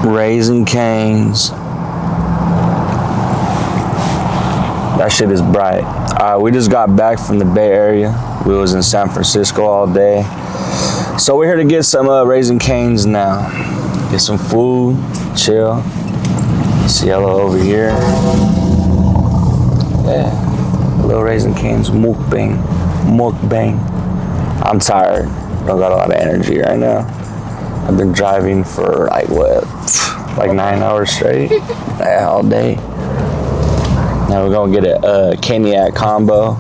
Raising Cane's. That shit is bright. We just got back from the Bay Area. We was in San Francisco all day. So we're here to get some Raising Cane's now. Get some food, chill. Cielo over here. Yeah, a little Raising Cane's MUKBANG. I'm tired. Don't got a lot of energy right now. I've been driving for like what? Like 9 hours straight? Yeah, all day. Now we're gonna get a caniac combo.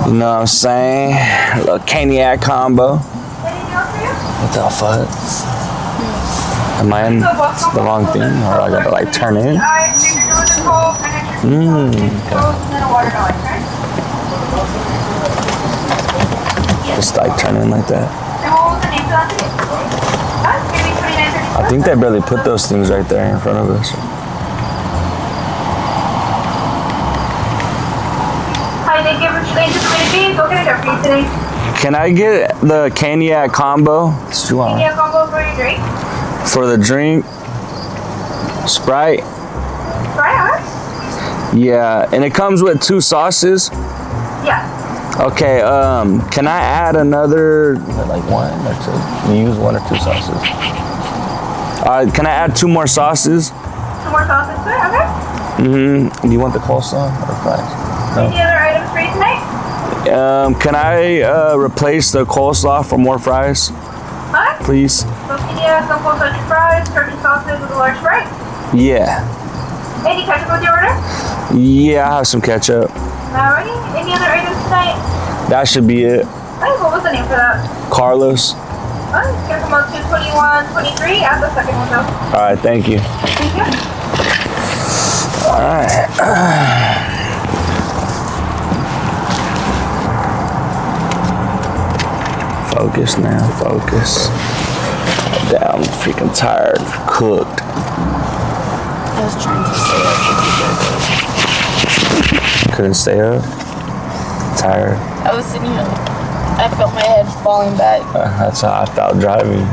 You know what I'm saying? A little caniac combo. What the fuck? Am I in the wrong thing? Or I gotta like turn in? Okay. Just like turn in like that. I think they barely put those things right there in front of us. Can I get the caniac combo? Caniac combo for your drink? For the drink? Sprite? Sprite? Yeah, and it comes with 2 sauces? Yeah. Okay, can I add another, like 1 or 2? You use 1 or 2 sauces. Can I add 2 more sauces? 2 more sauces, sir? Okay. Do you want the coleslaw or fries? No. Any other items for you tonight? Can I replace the coleslaw for more fries? Huh? Please? So can you have some coleslaw fries, turkey sauces with a large Sprite? Yeah. Any ketchup with your order? Yeah, I have some ketchup. Alrighty. Any other items tonight? That should be it. Hey, what was the name for that? Carlos. Alright, get them on 221-23 at the second window. Alright, thank you. Thank you. Alright. Focus now, focus. Damn, I'm freaking tired, cooked. I was trying to stay up. Couldn't stay up? Tired? I was sitting here, I felt my head falling back. That's how I felt driving.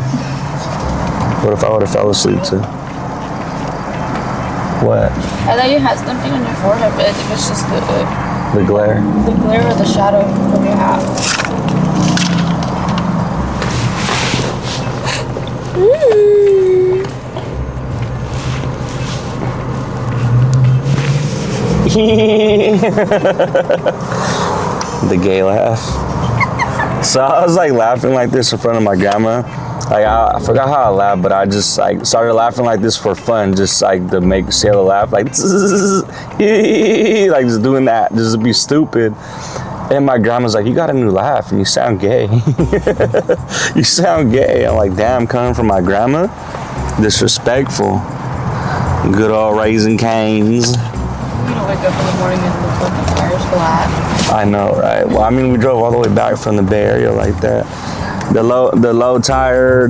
What if I would have fell asleep too? What? I thought you had something on your forehead, but I think it's just the glare? The glare or the shadow from your hat. The gay laugh. So I was like laughing like this in front of my grandma. Like I forgot how I laughed, but I just like started laughing like this for fun, just like to make Cielo laugh, like like just doing that, just to be stupid. And my grandma's like, "You got a new laugh, and you sound gay." You sound gay. I'm like, damn, coming from my grandma, disrespectful. Good old Raising Cane's. You don't wake up in the morning and the fucking fire's flat. I know, right? Well, I mean, we drove all the way back from the Bay Area like that. The low tire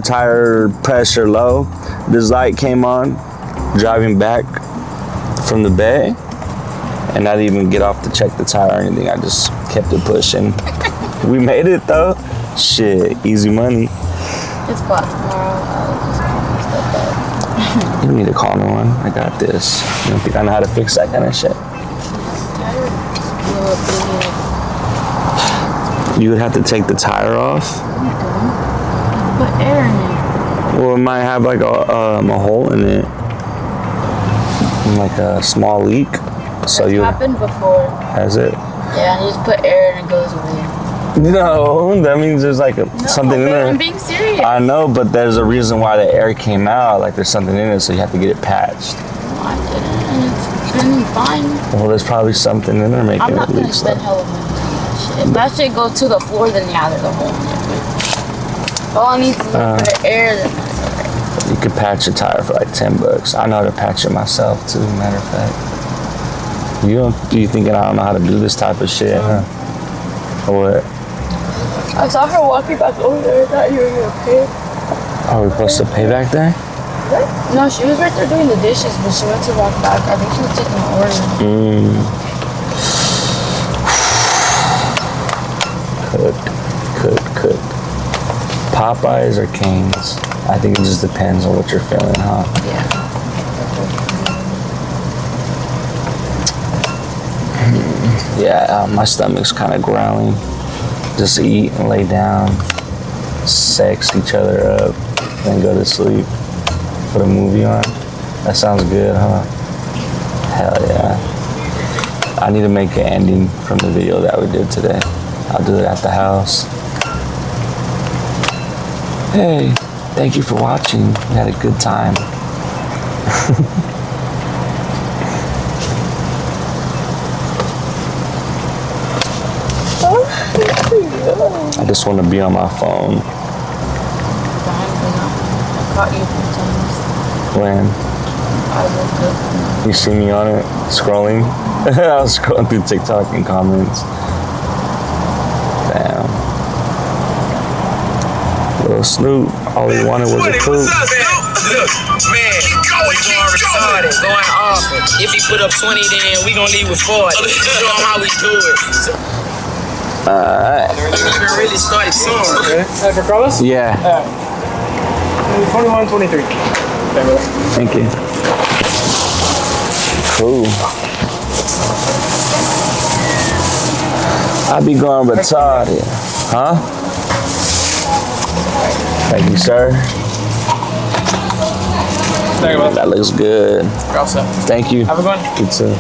pressure low. This light came on, driving back from the Bay, and I didn't even get off to check the tire or anything. I just kept it pushing. We made it though. Shit, easy money. It's flat tomorrow. I'll just call my stuff up. You don't need to call no one. I got this. You don't think I know how to fix that kind of shit? You would have to take the tire off. Put air in it. Well, it might have like a hole in it, like a small leak. So It's you happened before. has it? Yeah, and you just put air and it goes away. No, that means there's like something in there. I'm being serious. I know, but there's a reason why the air came out. Like there's something in it, so you have to get it patched. No, I didn't, and it's been fine. Well, there's probably something in there making I'm not it gonna leak. spend hell of money on that shit. If that shit goes to the floor, then yeah, there's a hole in it. But all I need is a little bit of air, then that's okay. You could patch a tire for like $10. I know how to patch it myself too. Matter of fact, you thinking I don't know how to do this type of shit, huh? Or what? I saw her walking back over there. I thought you were gonna pay. Are we supposed to pay back there? What? No, she was right there doing the dishes, but she went to walk back. I think she was taking an order. Cooked. Popeyes or Cane's? I think it just depends on what you're feeling, huh? Yeah. Yeah, my stomach's kind of growling. Just eat and lay down, sex each other up, then go to sleep. Put a movie on. That sounds good, huh? Hell yeah. I need to make an ending from the video that we did today. I'll do it at the house. Hey, thank you for watching. We had a good time. I just want to be on my phone. I caught you from When? I woke up. You see me on it, scrolling? I was scrolling through TikTok and comments. Damn. Little Snoop, all he wanted was a poop. Look, man, going retarded, going off. If he put up 20, then we gonna leave with 40. Show him how we do it. Alright. We even really started soon. Okay. For Carlos? Yeah, 21, 23. Okay, brother. thank you. Cool. I be going retarded. Huh? Thank you, sir. There you go. That looks good. You're all set. Thank you. Have a good one. You too.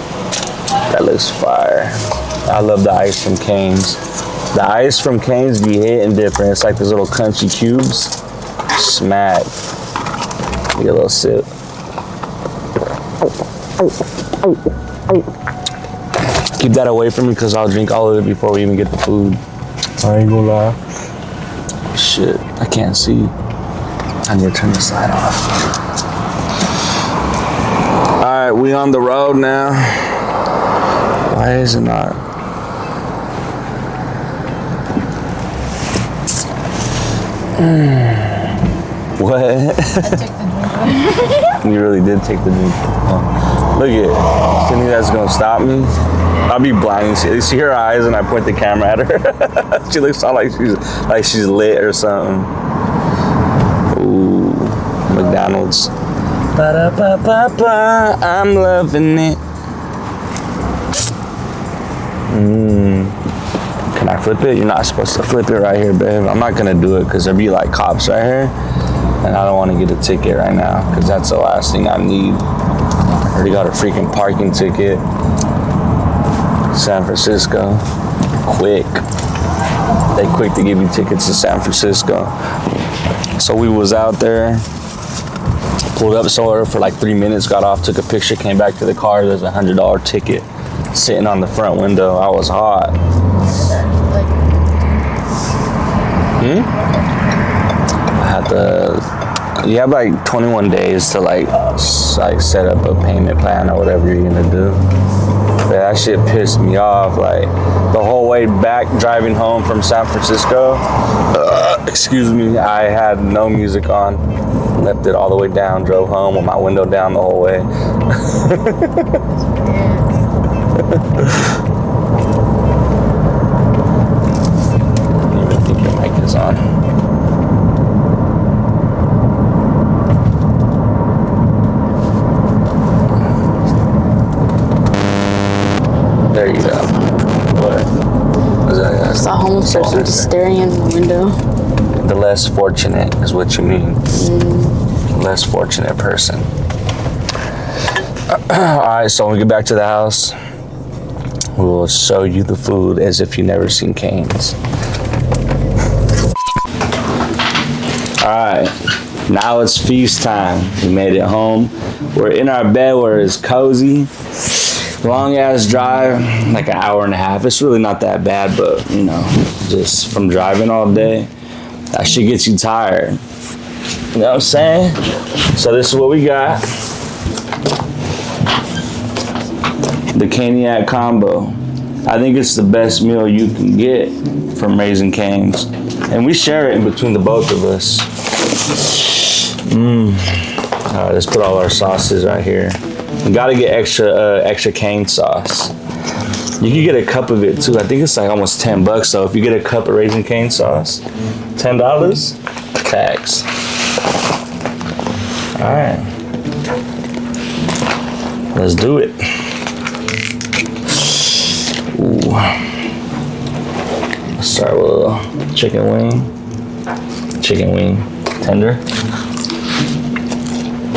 That looks fire. I love the ice from Cane's. The ice from Cane's be hitting different. It's like those little crunchy cubes. Smack. Get a little sip. Keep that away from me because I'll drink all of it before we even get the food. I ain't gonna lie. Shit, I can't see. I need to turn the side off. Alright, we on the road now. Why is it not? What? You really did take the drink. Oh. Look at it. You think that's gonna stop me? I'll be blinding. You see her eyes and I point the camera at her. She looks all like she's lit or something. Ooh, McDonald's. Ba-da-ba-ba-ba, I'm loving it. Can I flip it? You're not supposed to flip it right here, babe. I'm not gonna do it because there'll be like cops right here. And I don't want to get a ticket right now because that's the last thing I need. I already got a freaking parking ticket. San Francisco. Quick. They quick to give you tickets to San Francisco. So we was out there. Pulled up somewhere for like 3 minutes, got off, took a picture, came back to the car. There's a $100 ticket sitting on the front window. I was hot. I had to. You have like 21 days to like set up a payment plan or whatever you're gonna do. But that shit pissed me off. Like the whole way back driving home from San Francisco. Excuse me. I had no music on. Left it all the way down. Drove home with my window down the whole way. I don't even think your mic is on. There you go. What? Was that? It's a homeless person just staring in the window. The less fortunate is what you mean. Less fortunate person. Alright, so when we get back to the house, we will show you the food as if you've never seen Cane's. Alright, now it's feast time. We made it home. We're in our bed where it's cozy. Long ass drive, like an hour and a half. It's really not that bad, but you know, just from driving all day, that shit gets you tired. You know what I'm saying? So this is what we got. The Caniac combo. I think it's the best meal you can get from Raising Cane's. And we share it in between the both of us. All right, let's put all our sauces right here. You gotta get extra cane sauce. You can get a cup of it too. I think it's like almost $10 though. If you get a cup of Raising Cane sauce, $10? Tax. All right. Let's do it. Ooh. Let's start with a little chicken wing tender.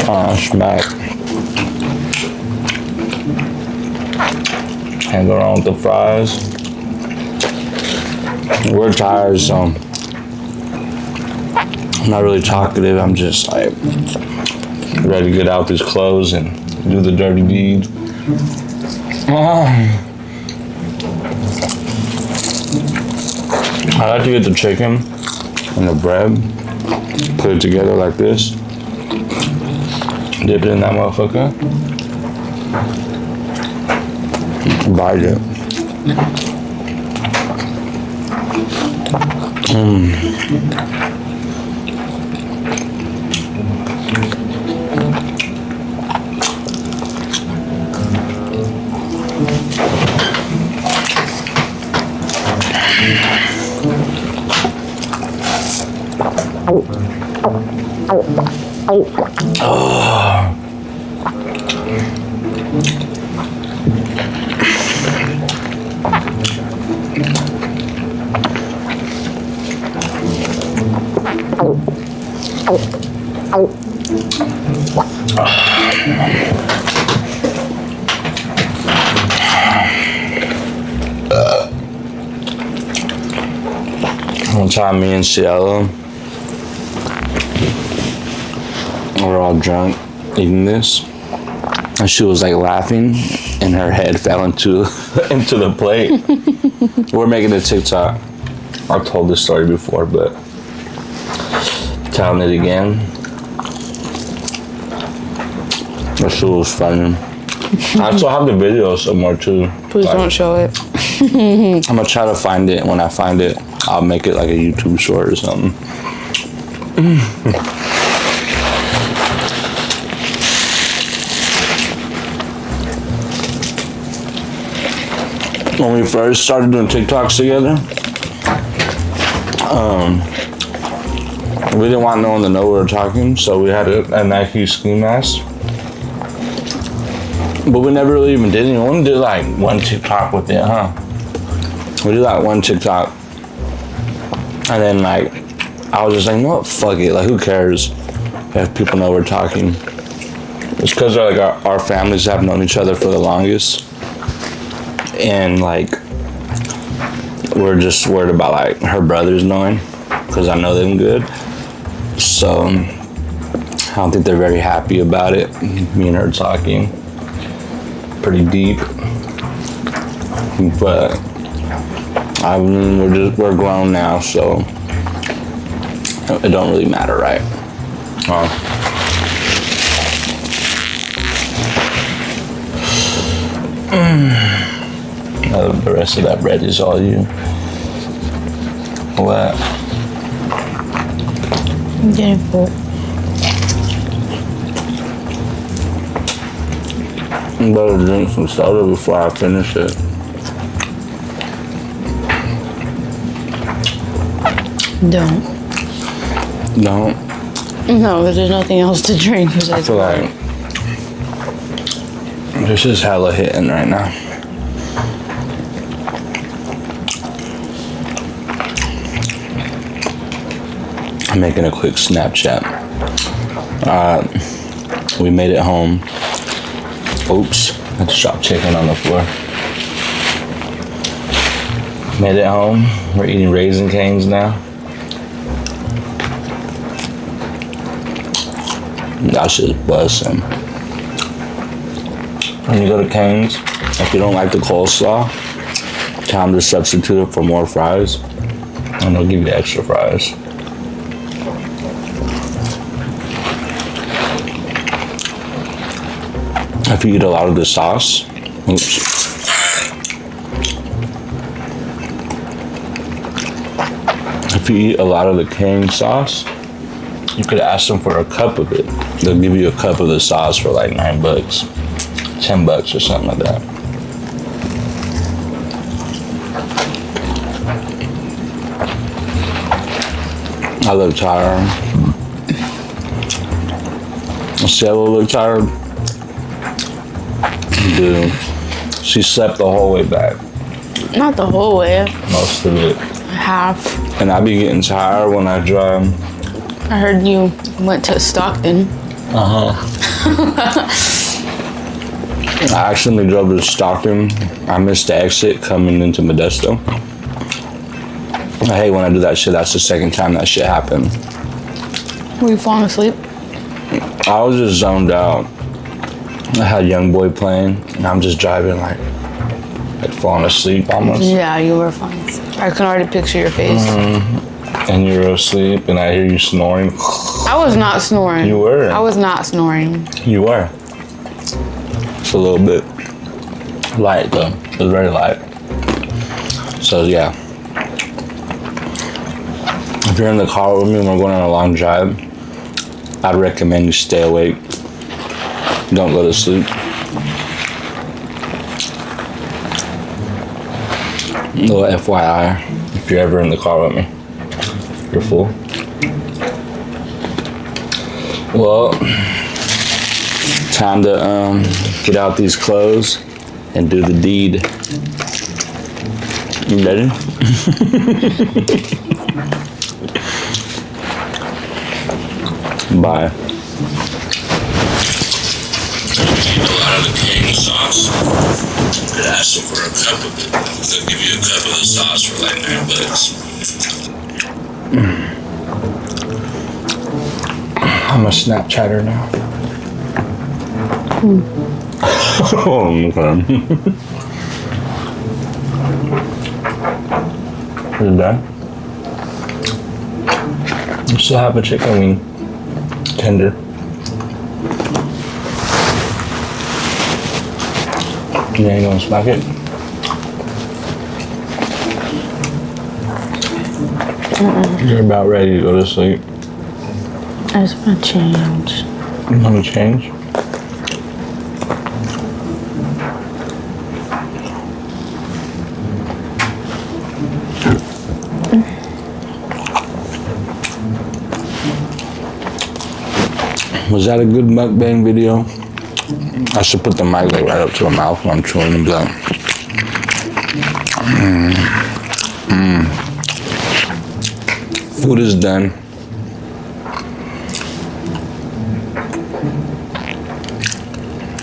Oh, smack. Can't go wrong with the fries. We're tired, so I'm not really talkative. I'm just like ready to get out these clothes and do the dirty deed. I like to get the chicken and the bread, put it together like this, dip it in that motherfucker, bite it. One time, me and Cielo were all drunk eating this, and she was like laughing, and her head fell into the plate. We're making a TikTok. I've told this story before, but telling it again. That shit was funny. I still have the video somewhere too. Please don't show it. I'm gonna try to find it. When I find it, I'll make it like a YouTube short or something. When we first started doing TikToks together, we didn't want no one to know we were talking, so we had a Nike ski mask. But we never really even did anything. We only did like one TikTok with it, huh? We did like one TikTok. And then like, I was just like, no, fuck it. Like, who cares if people know we're talking? It's because like our families have known each other for the longest. And like, we're just worried about like her brothers knowing, because I know them good. So I don't think they're very happy about it. Me and her talking pretty deep, but I mean, we're grown now, so it don't really matter, right? The rest of that bread is all you. What? I'm getting full. I'm better drink some soda before I finish it. Don't. Don't. No, because there's nothing else to drink I besides feel water. like this is hella hitting right now. I'm making a quick Snapchat. We made it home. Oops, I just dropped chicken on the floor. Made it home. We're eating Raisin Canes now. That shit's busting. When you go to Cane's, if you don't like the coleslaw, tell them to substitute it for more fries, and they'll give you extra fries. If you eat a lot of the sauce, oops. If you eat a lot of the cane sauce, you could ask them for a cup of it. They'll give you a cup of the sauce for like $9, $10 or something like that. I love Tyra. Cielo looked tired. Dude, she slept the whole way back. Not the whole way. Most of it. Half. And I be getting tired when I drive. I heard you went to Stockton. I accidentally drove to Stockton. I missed the exit coming into Modesto. I hate when I do that shit. That's the second time that shit happened. Were you falling asleep? I was just zoned out. I had Young Boy playing, and I'm just driving like falling asleep almost. Yeah, you were falling asleep. I can already picture your face. And you were asleep, and I hear you snoring. I was not snoring. You were. I was not snoring. You were. It's a little bit light though. It was very light. So yeah. If you're in the car with me and we're going on a long drive, I'd recommend you stay awake. Don't go to sleep. Little FYI, if you're ever in the car with me, you're full. Well, time to get out these clothes and do the deed. You ready? Bye. A lot of the cane sauce. Could ask them for a cup of it. They'll give you a cup of the sauce for like $9. I'm a Snapchatter now. Oh, okay. Is it done? You still have a chicken wing tender. You ain't gonna smack it? You're about ready to go to sleep. I just want to change. You want to change? Was that a good mukbang video? I should put the mic like right up to my mouth when I'm chewing and be like, Food is done.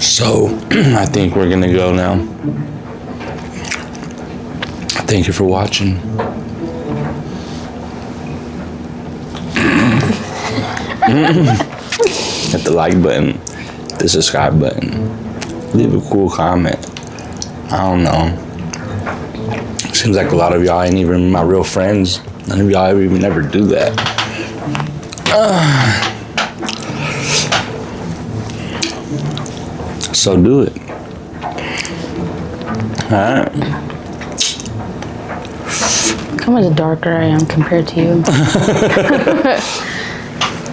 So, I think we're gonna go now. Thank you for watching. Hit the like button, the subscribe button, leave a cool comment. I don't know. Seems like a lot of y'all ain't even my real friends. None of y'all even ever do that. So do it. Alright. How much darker I am compared to you.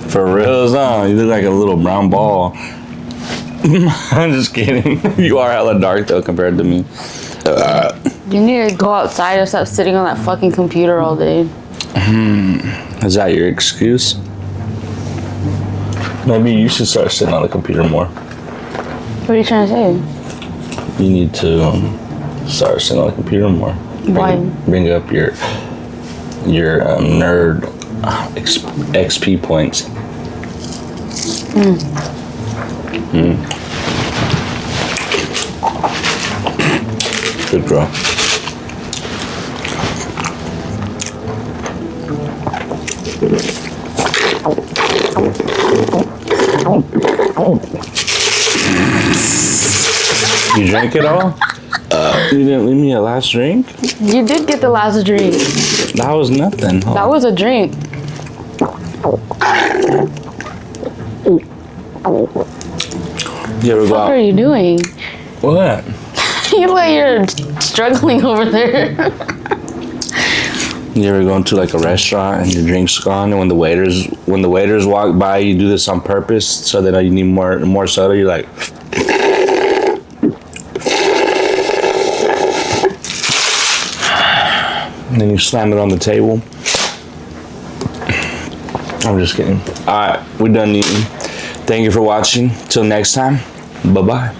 For real, huh? You look like a little brown ball. I'm just kidding. You are hella dark though compared to me. You need to go outside and stop sitting on that fucking computer all day. Is that your excuse? Maybe you should start sitting on the computer more. What are you trying to say? You need to start sitting on the computer more. Why? Bring up your nerd XP points. Good girl. You drank it all? You didn't leave me a last drink? You did get the last drink. That was nothing. Huh? That was a drink. You ever go What are out? you doing? What? You look like you're struggling over there. You ever go into like a restaurant and your drink's gone, and when the waiters walk by, you do this on purpose so that you need more soda. You're like, and then you slam it on the table. I'm just kidding. All right, we're done eating. Thank you for watching. Till next time. Bye-bye.